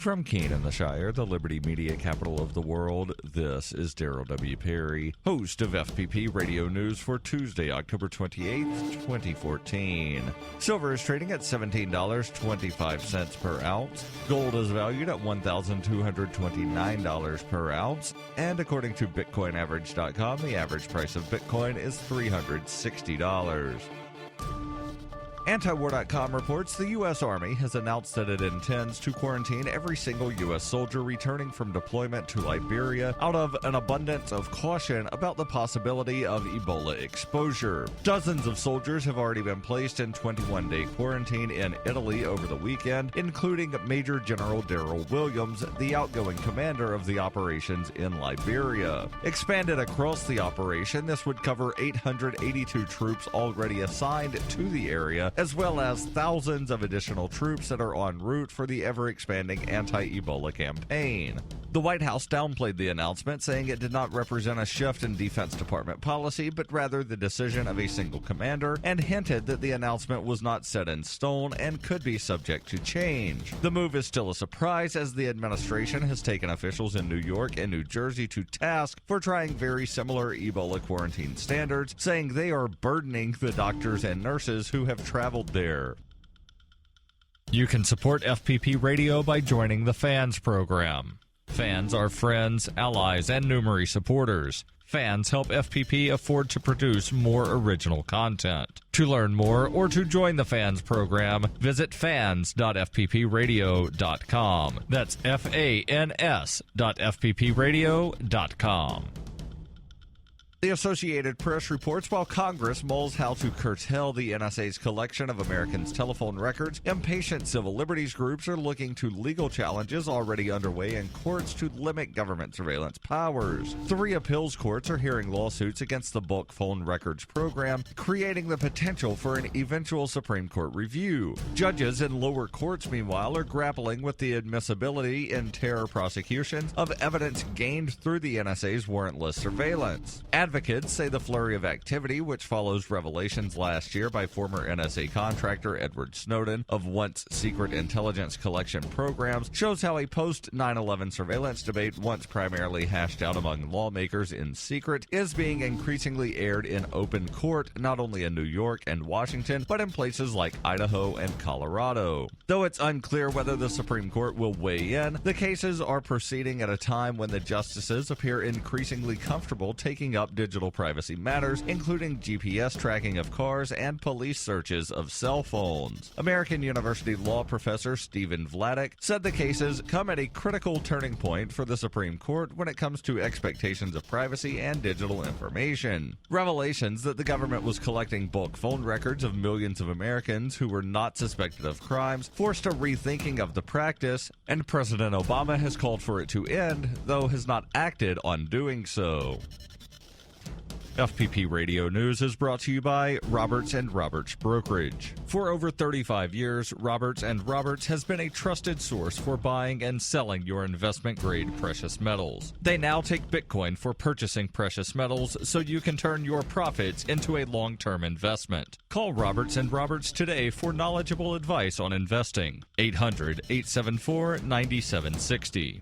From Keene in the Shire, the Liberty Media capital of the world, this is Darrell W. Perry, host of FPP Radio News for Tuesday, October 28th, 2014. Silver is trading at $17.25 per ounce. Gold is valued at $1,229 per ounce. And according to BitcoinAverage.com, the average price of Bitcoin is $360. Antiwar.com reports the U.S. Army has announced that it intends to quarantine every single U.S. soldier returning from deployment to Liberia out of an abundance of caution about the possibility of Ebola exposure. Dozens of soldiers have already been placed in 21-day quarantine in Italy over the weekend, including Major General Darrell Williams, the outgoing commander of the operations in Liberia. Expanded across the operation, this would cover 882 troops already assigned to the area, as well as thousands of additional troops that are en route for the ever-expanding anti-Ebola campaign. The White House downplayed the announcement, saying it did not represent a shift in Defense Department policy, but rather the decision of a single commander, and hinted that the announcement was not set in stone and could be subject to change. The move is still a surprise, as the administration has taken officials in New York and New Jersey to task for trying very similar Ebola quarantine standards, saying they are burdening the doctors and nurses who have traveled there. You can support FPP Radio by joining the Fans program. Fans are friends, allies, and Numery supporters. Fans help FPP afford to produce more original content. To learn more or to join the Fans program, visit fans.fppradio.com. That's fans.fppradio.com. The Associated Press reports while Congress mulls how to curtail the NSA's collection of Americans' telephone records, impatient civil liberties groups are looking to legal challenges already underway in courts to limit government surveillance powers. 3 appeals courts are hearing lawsuits against the bulk phone records program, creating the potential for an eventual Supreme Court review. Judges in lower courts, meanwhile, are grappling with the admissibility in terror prosecutions of evidence gained through the NSA's warrantless surveillance. Advocates say the flurry of activity, which follows revelations last year by former NSA contractor Edward Snowden of once secret intelligence collection programs, shows how a post-9/11 surveillance debate, once primarily hashed out among lawmakers in secret, is being increasingly aired in open court, not only in New York and Washington, but in places like Idaho and Colorado. Though it's unclear whether the Supreme Court will weigh in, the cases are proceeding at a time when the justices appear increasingly comfortable taking up digital privacy matters, including GPS tracking of cars and police searches of cell phones. American University law professor Stephen Vladeck said the cases come at a critical turning point for the Supreme Court when it comes to expectations of privacy and digital information. Revelations that the government was collecting bulk phone records of millions of Americans who were not suspected of crimes forced a rethinking of the practice, and President Obama has called for it to end, though has not acted on doing so. FPP Radio News is brought to you by Roberts & Roberts Brokerage. For over 35 years, Roberts & Roberts has been a trusted source for buying and selling your investment-grade precious metals. They now take Bitcoin for purchasing precious metals so you can turn your profits into a long-term investment. Call Roberts & Roberts today for knowledgeable advice on investing. 800-874-9760.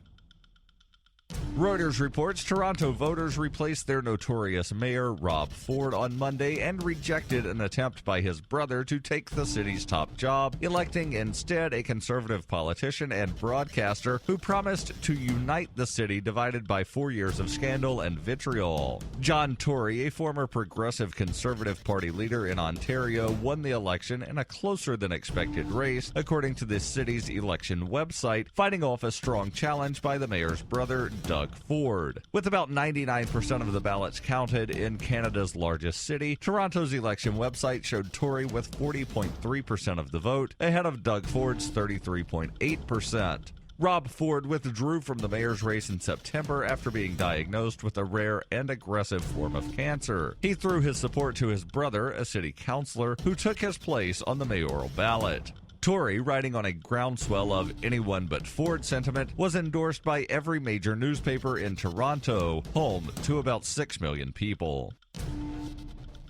Reuters reports Toronto voters replaced their notorious mayor, Rob Ford, on Monday and rejected an attempt by his brother to take the city's top job, electing instead a conservative politician and broadcaster who promised to unite the city divided by 4 years of scandal and vitriol. John Tory, a former Progressive Conservative Party leader in Ontario, won the election in a closer-than-expected race, according to the city's election website, fighting off a strong challenge by the mayor's brother, Doug Ford. With about 99% of the ballots counted in Canada's largest city, Toronto's election website showed Tory with 40.3% of the vote, ahead of Doug Ford's 33.8%. Rob Ford withdrew from the mayor's race in September after being diagnosed with a rare and aggressive form of cancer. He threw his support to his brother, a city councillor, who took his place on the mayoral ballot. Tory, riding on a groundswell of anyone but Ford sentiment, was endorsed by every major newspaper in Toronto, home to about 6 million people.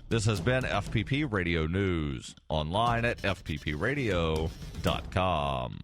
This has been FPP Radio News, online at fppradio.com.